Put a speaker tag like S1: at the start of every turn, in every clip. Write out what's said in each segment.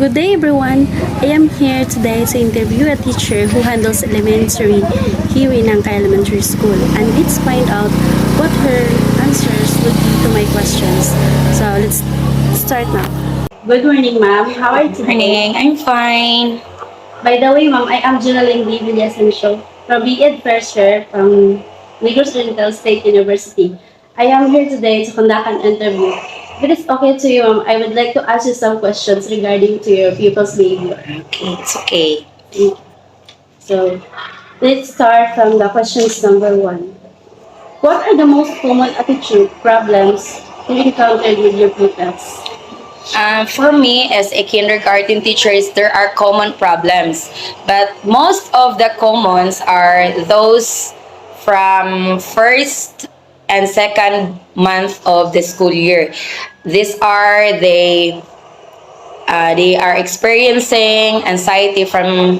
S1: Good day everyone! I am here today to interview a teacher who handles elementary here in Angka Elementary School, and let's find out what her answers would be to my questions. So let's start now. Good morning ma'am, how are you today?
S2: Morning, I'm fine.
S1: By the way ma'am, I am Jonalyn B. Villasencio from B.Ed First Year from Negros Oriental State University. I am here today to conduct an interview. If it is okay to you, ma'am, I would like to ask you some questions regarding to your pupil's behavior.
S2: Okay, it's okay.
S1: So, let's start from the questions number 1. What are the most common attitude problems you encountered with your pupils?
S2: For me, as a kindergarten teacher, there are common problems. But most of the commons are those from first and second month of the school year. These are they are experiencing anxiety from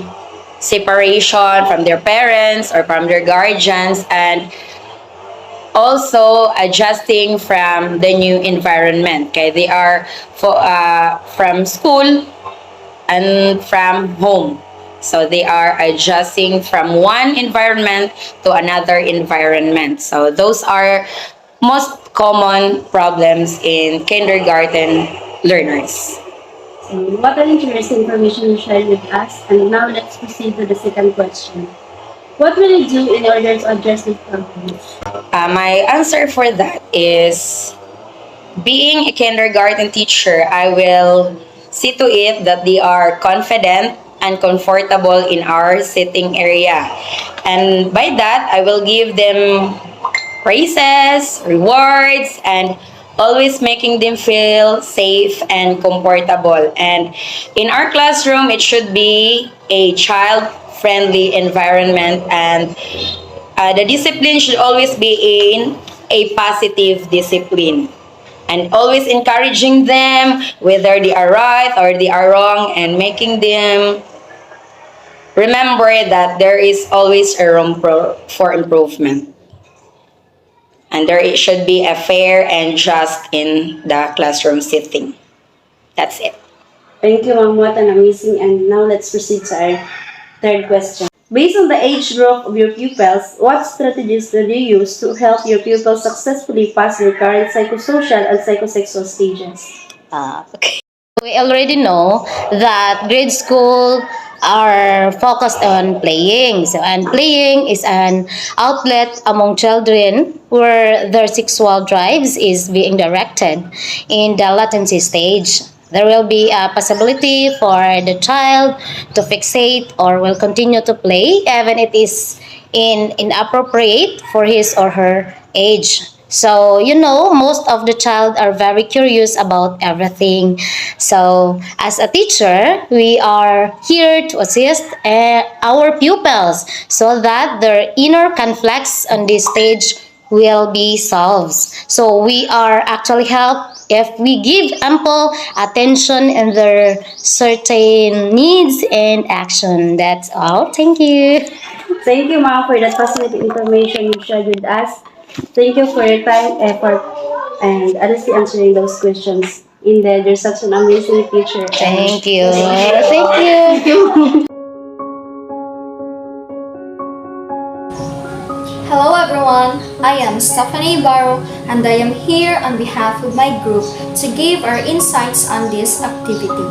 S2: separation from their parents or from their guardians, and also adjusting from the new environment. Okay, they are from school and from home, so they are adjusting from one environment to another environment. So those are most common problems in kindergarten learners.
S1: So, what an interesting information you shared with us. And now let's proceed to the second question. What will you do in order to address these problems?
S2: My answer for that is, being a kindergarten teacher, I will see to it that they are confident and comfortable in our sitting area. And by that, I will give them praises, rewards, and always making them feel safe and comfortable. And in our classroom, it should be a child-friendly environment, and the discipline should always be in a positive discipline, and always encouraging them whether they are right or they are wrong, and making them remember that there is always a room for improvement, and there should be a fair and just in the classroom setting. That's it.
S1: Thank you, ma'am. What an amazing. And now let's proceed to our third question. Based on the age group of your pupils, what strategies do you use to help your pupils successfully pass their current psychosocial and psychosexual stages?
S3: Okay. We already know that grade school are focused on playing. So, and playing is an outlet among children where their sexual drives is being directed in the latency stage. There will be a possibility for the child to fixate or will continue to play even it is inappropriate for his or her age. So, most of the child are very curious about everything. So, as a teacher, we are here to assist our pupils so that their inner conflicts on this stage will be solved. So, we are actually help if we give ample attention in their certain needs and action. That's all. Thank you.
S1: Thank you, ma'am, for that fascinating information you shared with us. Thank you for your time, effort, and honestly answering those questions. Indeed, you're such an amazing teacher.
S3: Thank you. Thank you.
S4: Hello everyone, I am Stephanie Barrow and I am here on behalf of my group to give our insights on this activity.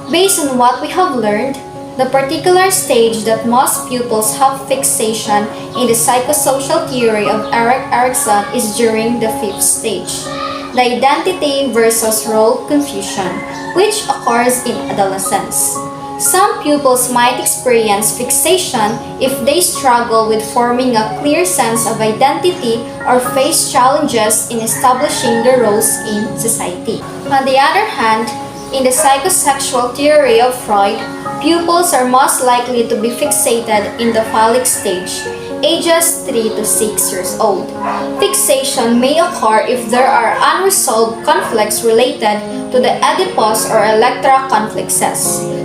S4: Based on what we have learned, the particular stage that most pupils have fixation in the psychosocial theory of Erik Erikson is during the fifth stage, the identity versus role confusion, which occurs in adolescence. Some pupils might experience fixation if they struggle with forming a clear sense of identity or face challenges in establishing their roles in society. On the other hand, in the psychosexual theory of Freud, pupils are most likely to be fixated in the phallic stage, ages 3 to 6 years old. Fixation may occur if there are unresolved conflicts related to the Oedipus or Electra conflicts.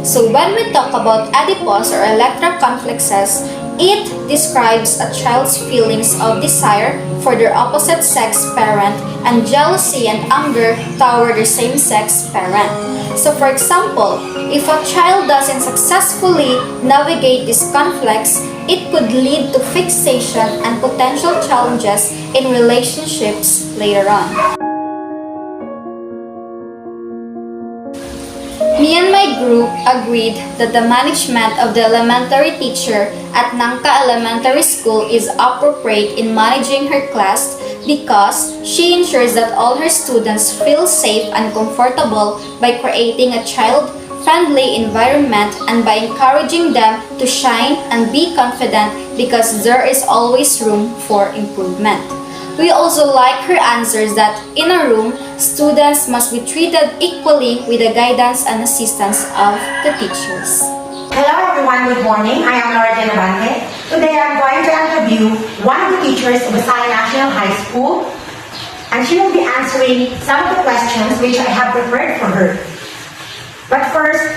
S4: So when we talk about Oedipus or Electra conflicts, It describes a child's feelings of desire for their opposite sex parent and jealousy and anger toward their same sex parent. So, for example, if a child doesn't successfully navigate these conflicts, it could lead to fixation and potential challenges in relationships later on. Me and my group agreed that the management of the elementary teacher at Nangka Elementary School is appropriate in managing her class because she ensures that all her students feel safe and comfortable by creating a child-friendly environment and by encouraging them to shine and be confident because there is always room for improvement. We also like her answers that in a room, students must be treated equally with the guidance and assistance of the teachers.
S5: Hello everyone, good morning. I am Laura Genavante. Today I'm going to interview one of the teachers of Visayas National High School, and she will be answering some of the questions which I have prepared for her. But first,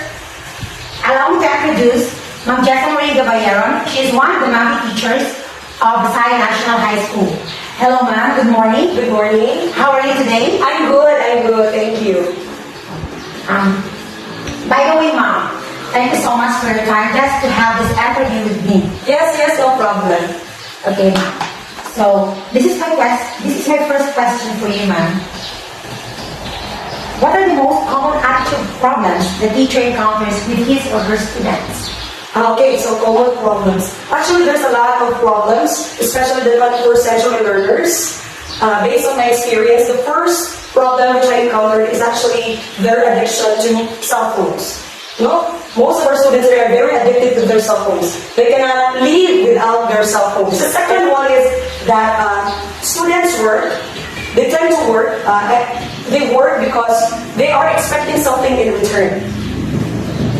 S5: allow me to introduce Ma'am Jessa Marie Gabayeron. She is one of the Mami teachers of Visayas National High School. Hello ma'am, good morning.
S6: Good morning.
S5: How are you today?
S6: I'm good, thank you.
S5: By the way ma'am, thank you so much for your time just to have this interview with me.
S6: Yes, no problem.
S5: Okay, ma'am. So this is my first question for you, ma'am. What are the most common attitude problems the teacher encounters with his or her students?
S6: Okay, so common problems. Actually, there's a lot of problems, especially the 21st century learners. Based on my experience, the first problem which I encountered is actually their addiction to cell phones. No? Most of our students are very addicted to their cell phones. They cannot live without their cell phones. The second one is that students work. They tend to work. They work because they are expecting something in return.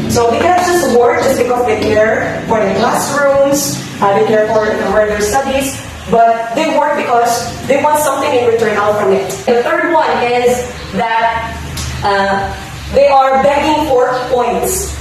S6: So they cannot just work just because they care for their classrooms, they care for their studies, but they work because they want something in return out from it. The third one is that they are begging for points.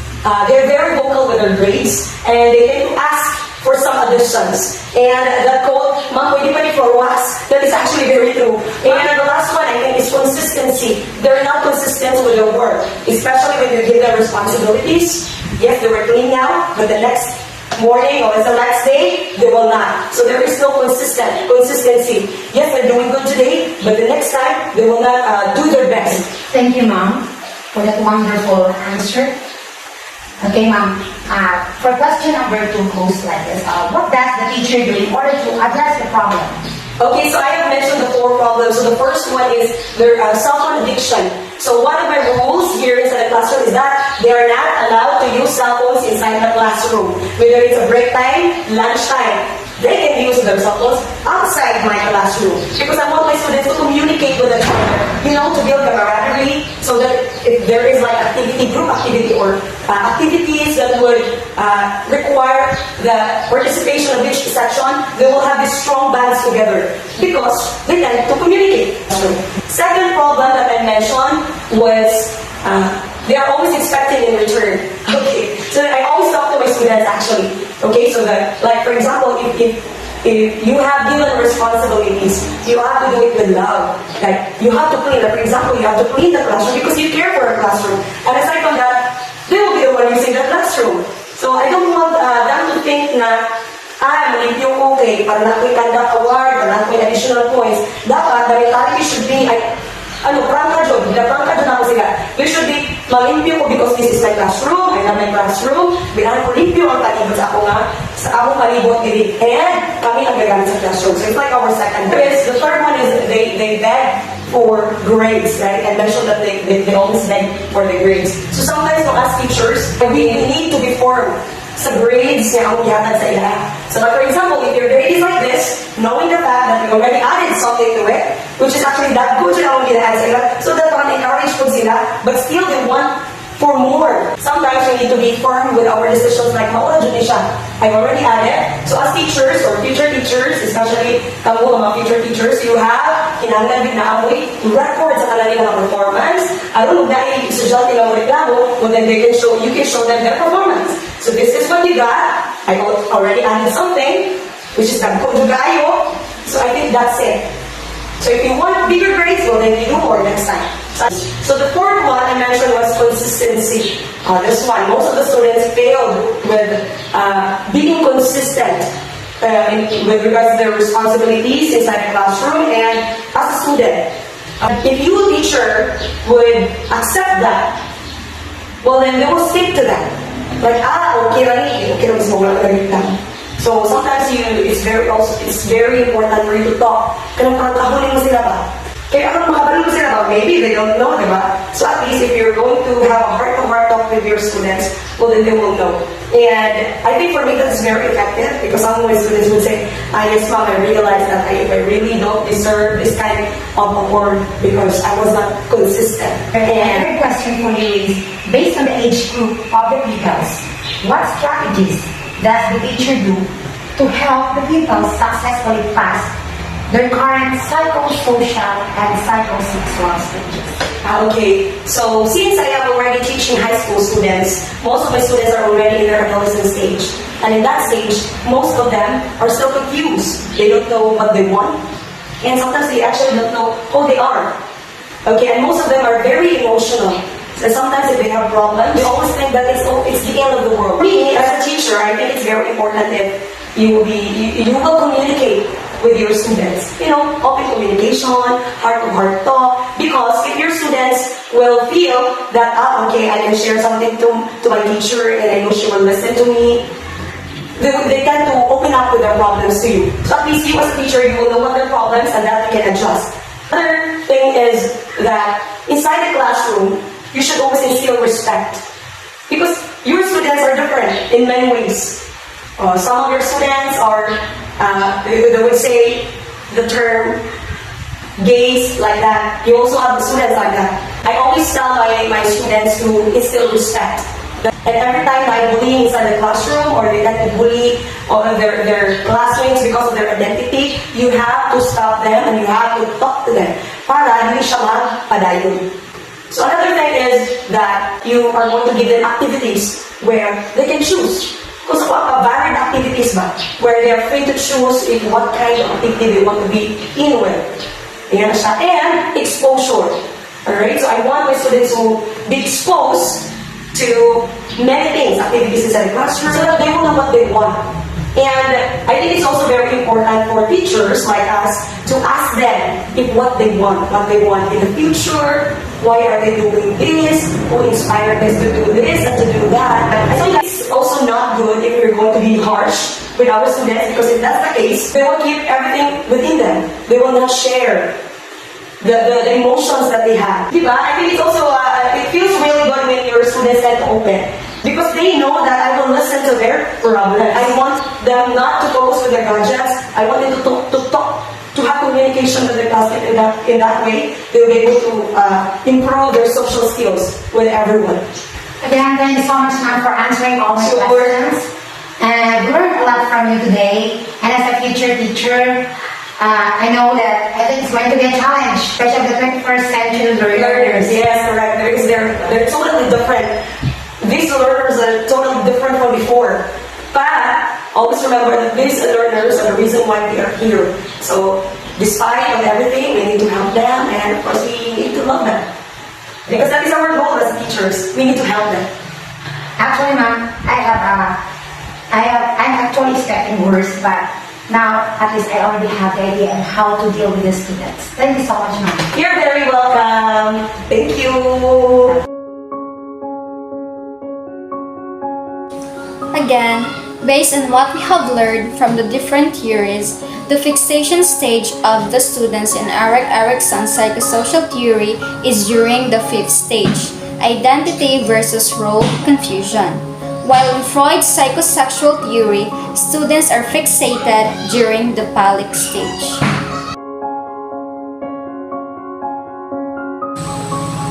S6: They're very vocal with their grades, and they tend to ask for some additions. And that quote, "Ma'am, pwede pa ni for wax," that is actually very true. And the last one, I think, is consistency. They're not consistent with their work, especially when you give them responsibilities. Yes, they were clean now, but the next morning or the next day, they will not. So there is no consistency. Yes, they're doing good today, but the next time, they will not do their best.
S5: Thank you, ma'am, for that wonderful answer. Okay, ma'am. For question number 2 goes like this. What does the teacher do in order to address the problem?
S6: Okay, so I have mentioned the 4 problems. So the first one is their cell phone addiction. So one of my rules here inside the classroom is that they are not allowed to use cell phones inside the classroom. Whether it's a break time, lunch time, they can use their cell phones outside my classroom. Because I want my students to communicate with each other, to build camaraderie, so that if there is like group activity or activities that would require the participation of each section, they will have these strong bands together because they tend to communicate. Second problem that I mentioned was they are always expecting in return. Okay, so I always talk to my students actually. Okay, so that, like for example, if you have given responsibilities, you have to do it with love. Like you have to clean. Like for example, you have to clean the classroom because you care for a classroom. And aside from that, they will be the one using the classroom. So I don't want them to think na maliit yung okay, para na ko conduct award, para na ko additional points. Dapat, the mentality should be, prangka job, ako sila. We should be, malimpyo ko because this is my classroom, I love my classroom, bilang ko limpyo ang palibot sa akong palibot diri. And kami ang gagamit sa classroom. So it's like our second. The third one is they beg for grades, right? And mentioned that they always beg for the grades. So sometimes as teachers, we need to be formed sa grades niya ang ihatag sa ila. So like for example, if your grade is like this, knowing the fact that we already added something to it, which is actually that good siya ang ihatag sa ila, so that encourage po sila, but still they want for more. Sometimes we need to be firm with our decisions like, maula dyan siya. I've already added. So as teachers or future teachers, especially kamo mga future teachers, you have kinahanglan na amoy record sa kanilang performance. Aron na i-estudyante ng reklamo, then you can show them their performance. So this is what you got. I already added something, which is the conjugayo. So I think that's it. So if you want bigger grades, well then you do more next time. So the fourth one I mentioned was consistency. This one, most of the students failed with being consistent with regards to their responsibilities inside the classroom and as a student. If you, teacher, would accept that, well then they will stick to that. Like, okay lang mas mawala ka rin lang. So sometimes it's very important for you to talk. Kaya kahulin mo sila ba? Kaya kung makabalong mo sila ba, maybe they don't know, di ba? So at least if you're going to have a heart-to-heart talk with your students, well then they will know. And I think for me that's very effective because some of my students would say, yes ma'am, I realized that I really don't deserve this kind of award because I was not consistent.
S5: And third question for you is, based on the age group of the pupils, what strategies does the teacher do to help the pupils successfully pass their current psychosocial and psychosexual stages?
S6: Okay, so since I am already teaching high school students, most of my students are already in their adolescent stage. And in that stage, most of them are still confused. They don't know what they want. And sometimes they actually don't know who they are. Okay, and most of them are very emotional. So sometimes if they have problems, they always think that it's the end of the world. Me, as a teacher, I think it's very important if you will communicate with your students. Open communication, heart-to-heart talk. Because if your students will feel that, okay, I can share something to my teacher and I know she will listen to me, they tend to open up with their problems to you. So at least you as a teacher, you will know what their problems and that you can adjust. Another thing is that inside the classroom, you should always instill respect. Because your students are different in many ways. Some of your students are, they would say the term gays like that. You also have the students like that. I always tell my students to instill respect. And every time I bully inside the classroom or they tend to bully their classmates because of their identity, you have to stop them and you have to talk to them para hindi siya magpadayon. So another thing is that you are going to give them activities where they can choose. Because varied activities ba, where they are free to choose what kind of activity they want to be in with. Ayan siya. And exposure. Alright? So I want my students to be exposed to many things, activities inside the classroom, so that they will know what they want. And I think it's also very important for teachers like us to ask them if what they want in the future, why are they doing this, who inspired us to do this and to do that. I think it's also not good if we're going to be harsh with our students because if that's the case, they will keep everything within them. They will not share the emotions that they have. Diba? I think it's also, it feels really good when your students get open. Because they know that I will listen to their problems. I want them not to focus with their gadgets. I want them to talk, to have communication with their classmates in that way. They'll be able to improve their social skills with everyone.
S5: Again, thank you so much, ma'am, for answering all my questions. And we learned a lot from you today. And as a future teacher, I know that I think it's going to be a challenge, especially the 21st century learners.
S6: Yes, correct. They're totally different. These learners are totally different from before. But always remember that these learners are the reason why we are here. So despite of everything, we need to help them and of course we need to love them. Because that is our goal as teachers. We need to help them.
S5: Actually, ma'am, I'm actually expecting worse, but now at least I already have the idea on how to deal with the students. Thank you so much, ma'am.
S6: You're very welcome. Thank you.
S4: Again, based on what we have learned from the different theories, the fixation stage of the students in Erik Erikson's psychosocial theory is during the fifth stage, identity versus role confusion. While in Freud's psychosexual theory, students are fixated during the phallic stage.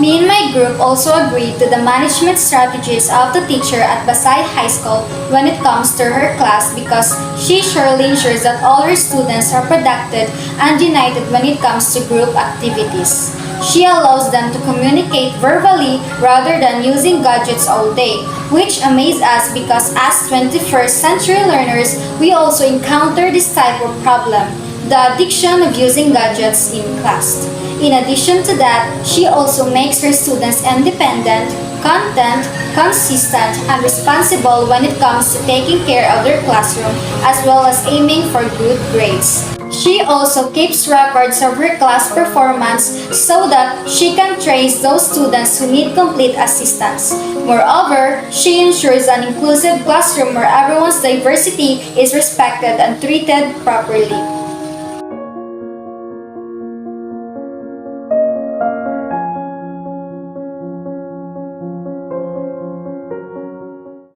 S4: Me and my group also agreed to the management strategies of the teacher at Basay High School when it comes to her class because she surely ensures that all her students are productive and united when it comes to group activities. She allows them to communicate verbally rather than using gadgets all day, which amazes us because as 21st century learners, we also encounter this type of problem, the addiction of using gadgets in class. In addition to that, she also makes her students independent, content, consistent, and responsible when it comes to taking care of their classroom as well as aiming for good grades. She also keeps records of her class performance so that she can trace those students who need complete assistance. Moreover, she ensures an inclusive classroom where everyone's diversity is respected and treated properly.